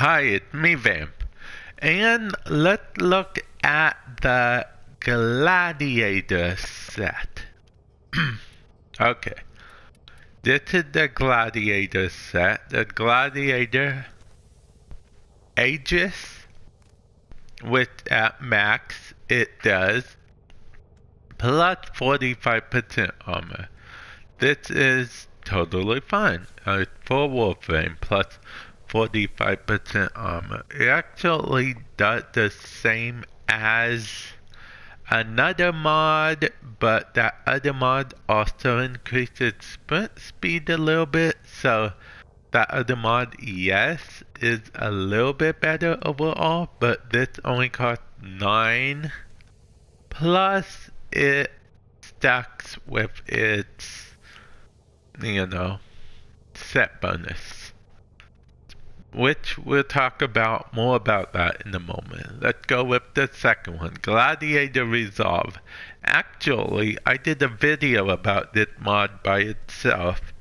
Hi, it's me, Vamp. And let's look at the Gladiator set. Okay. This is the Gladiator set. The Gladiator Aegis, which at max it does plus 45% armor. This is totally fine. It's for Warframe plus 45% armor. It actually does the same as another mod, but that other mod also increases sprint speed a little bit, so that other mod, yes, is a little bit better overall, but this only costs 9, plus it stacks with its, set bonus, which we'll talk about more about that in a moment. Let's go with the second one, Gladiator Resolve. Actually, I did a video about this mod by itself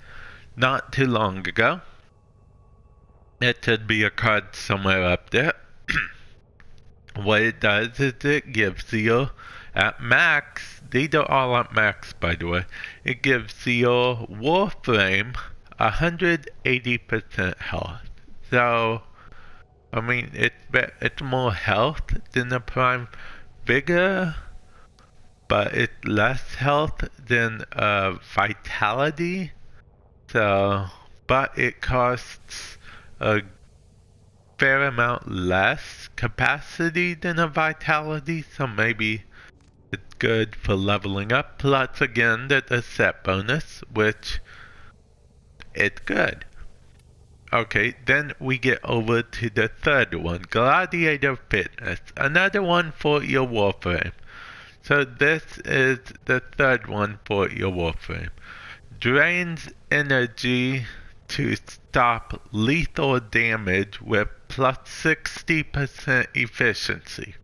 not too long ago. It should be a card somewhere up there. What it does is it gives you, at max, these are all at max by the way, it gives your Warframe 180% health. So, I mean, it's more health than the Prime Vigor, but it's less health than Vitality. So, but it costs a fair amount less capacity than a Vitality, so maybe it's good for leveling up. Plus, again, there's a set bonus, which it's good. Okay, then we get over to the third one, Gladiator Fitness, another one for your Warframe. So this is the third one for your Warframe. Drains energy to stop lethal damage with plus 60% efficiency.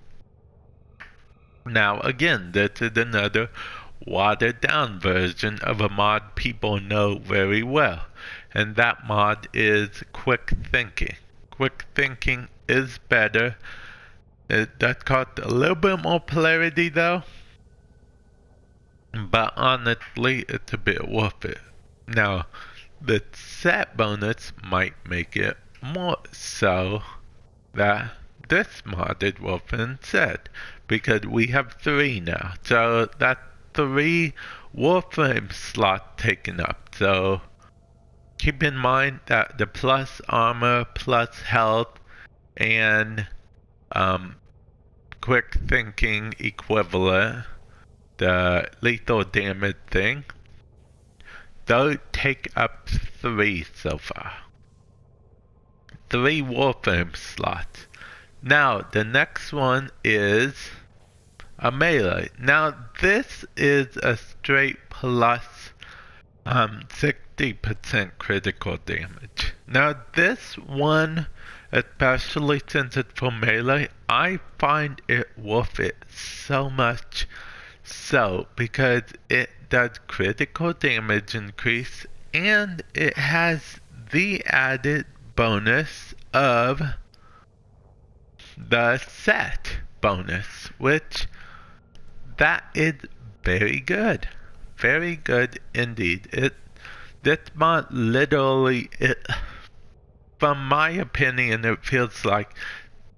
Now again, this is another watered down version of a mod people know very well, and that mod is Quick Thinking. Quick Thinking is better. It does cost a little bit more polarity though, but honestly it's a bit worth it. Now the set bonus might make it more so that this mod is worth it instead, because we have 3 now, so that's 3 Warframe slots taken up. So keep in mind that the plus armor, plus health, and quick thinking equivalent, the lethal damage thing, those take up 3 so far. 3 Warframe slots. Now the next one is a melee. Now this is a straight plus 60% critical damage. Now this one, especially since it's for melee, I find it worth it so much so because it does critical damage increase and it has the added bonus of the set bonus, which that is very good. Very good indeed. This mod literally, from my opinion, it feels like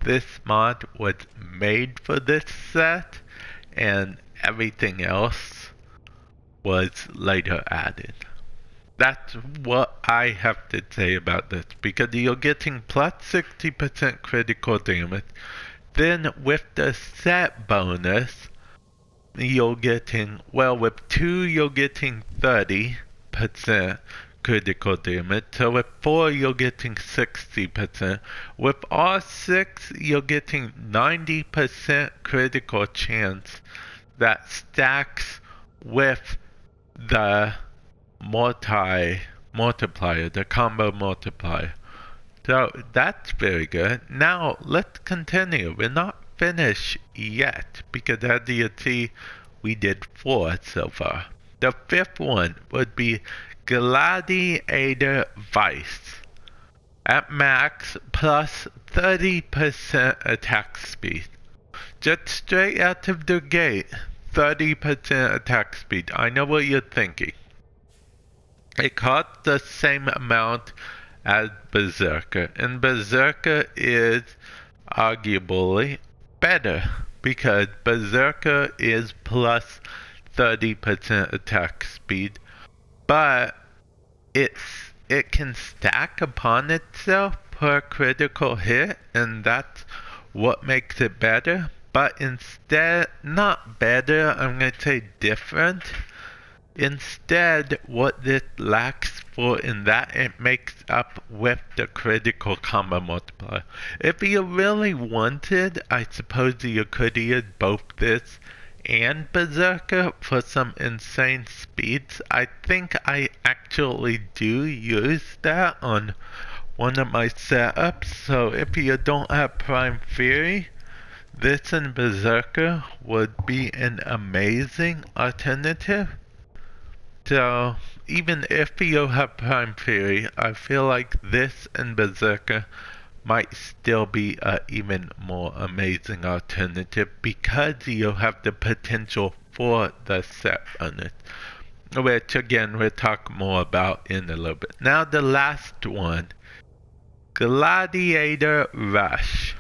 this mod was made for this set and everything else was later added. That's what I have to say about this, because you're getting plus 60% critical damage. Then with the set bonus, you're getting, well, with 2 you're getting 30% critical damage. So with 4 you're getting 60%. With all 6 you're getting 90% critical chance that stacks with the multiplier, the combo multiplier. So that's very good. Now let's continue. We're not finished yet, because as you see, we did 4 so far. The 5th one would be Gladiator Vise. At max, plus 30% attack speed. Just straight out of the gate, 30% attack speed. I know what you're thinking. It costs the same amount as Berserker, and Berserker is arguably better because Berserker is plus 30% attack speed, but it can stack upon itself per critical hit, and that's what makes it better. But instead, not better, I'm going to say different. Instead, what this lacks for in that, it makes up with the critical combo multiplier. If you really wanted, I suppose you could use both this and Berserker for some insane speeds. I think I actually do use that on one of my setups, so if you don't have Prime Fury, this and Berserker would be an amazing alternative. So, even if you have Prime Fury, I feel like this and Berserker might still be an even more amazing alternative because you have the potential for the set bonus, which again we'll talk more about in a little bit. Now the last one, Gladiator Rush.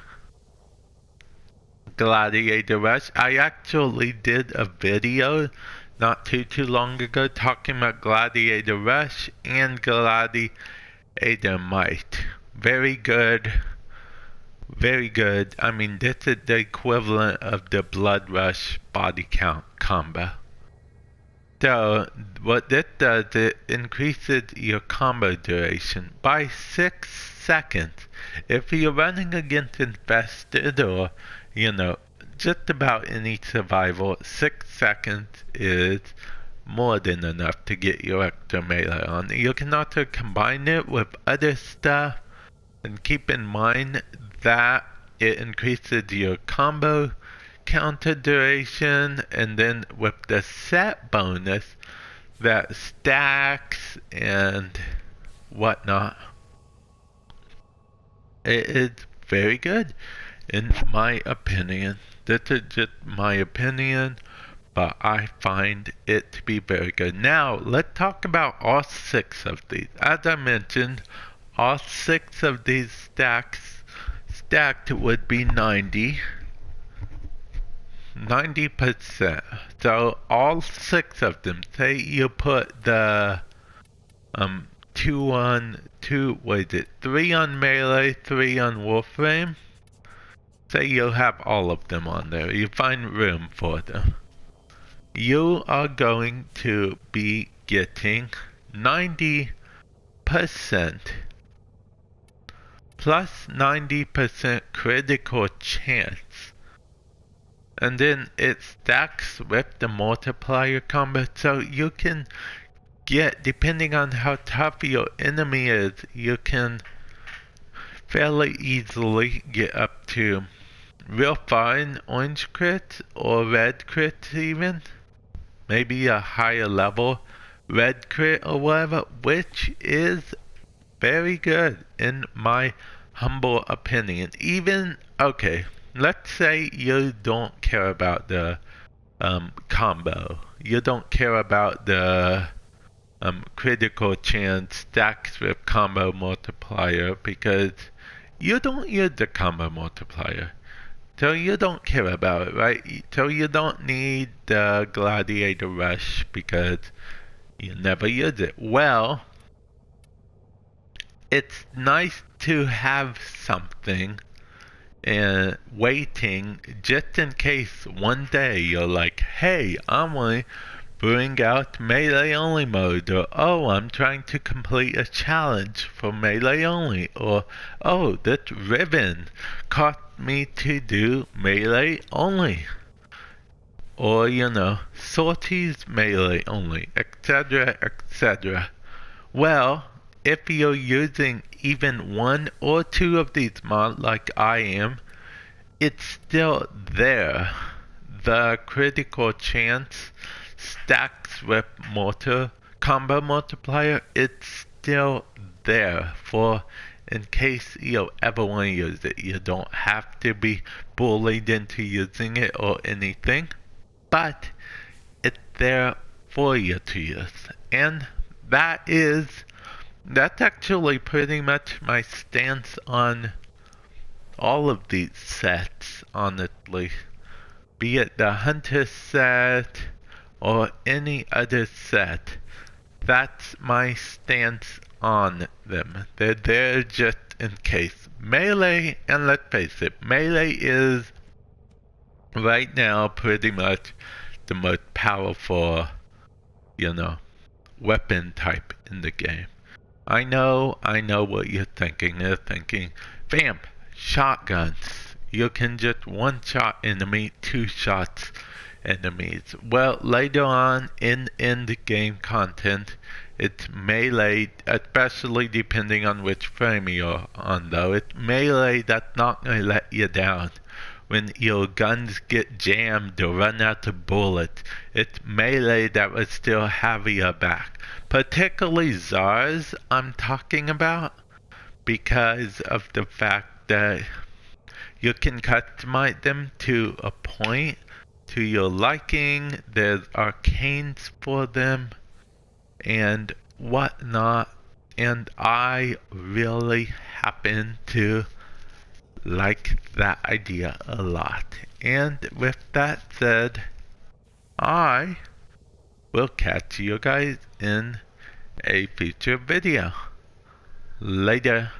Gladiator Rush. I actually did a video not too long ago talking about Gladiator Rush and Gladiator Might. Very good. Very good. I mean, this is the equivalent of the Blood Rush body count combo. So, what this does, it increases your combo duration by 6 seconds. If you're running against Infested or, just about any survival, 6 seconds is more than enough to get your extra melee on. You can also combine it with other stuff, and keep in mind that it increases your combo counter duration, and then with the set bonus that stacks and whatnot, it is very good in my opinion. This is just my opinion, but I find it to be very good. Now, let's talk about all 6 of these. As I mentioned, all 6 of these stacked would be 90%. So all 6 of them, say you put the 3 on Melee, 3 on Warframe. Say you'll have all of them on there. You find room for them. You are going to be getting 90% plus 90% critical chance. And then it stacks with the multiplier combo, so you can get, depending on how tough your enemy is, you can fairly easily get up to real fine orange crits or red crits even. Maybe a higher level red crit or whatever, which is very good in my humble opinion. Even, okay, let's say you don't care about the combo. You don't care about the critical chance stacks with combo multiplier because you don't use the combo multiplier. So you don't care about it, right? So you don't need the Gladiator Rush because you never use it. Well, it's nice to have something waiting just in case one day you're like, hey, I'm going to bring out melee only mode, or oh, I'm trying to complete a challenge for melee only, or oh, this ribbon caused me to do melee only, or sorties melee only, etc, etc. Well, if you're using even 1 or 2 of these mods like I am, it's still there. The critical chance stacks with combo multiplier, it's still there for in case you ever want to use it. You don't have to be bullied into using it or anything, but it's there for you to use. And that's actually pretty much my stance on all of these sets, honestly. Be it the Hunter set or any other set, that's my stance on them. They're there just in case. Melee, and let's face it, Melee is right now pretty much the most powerful, weapon type in the game. I know what you're thinking. You're thinking, Vamp, shotguns. You can just one-shot enemy, two shots enemies. Well, later on in the game content, it's melee, especially depending on which frame you're on though. It's melee that's not going to let you down. When your guns get jammed or run out of bullets, it's melee that will still have your back. Particularly Zars I'm talking about, because of the fact that you can customize them to a point, to your liking. There's arcanes for them and whatnot, and I really happen to like that idea a lot. And with that said, I will catch you guys in a future video. Later.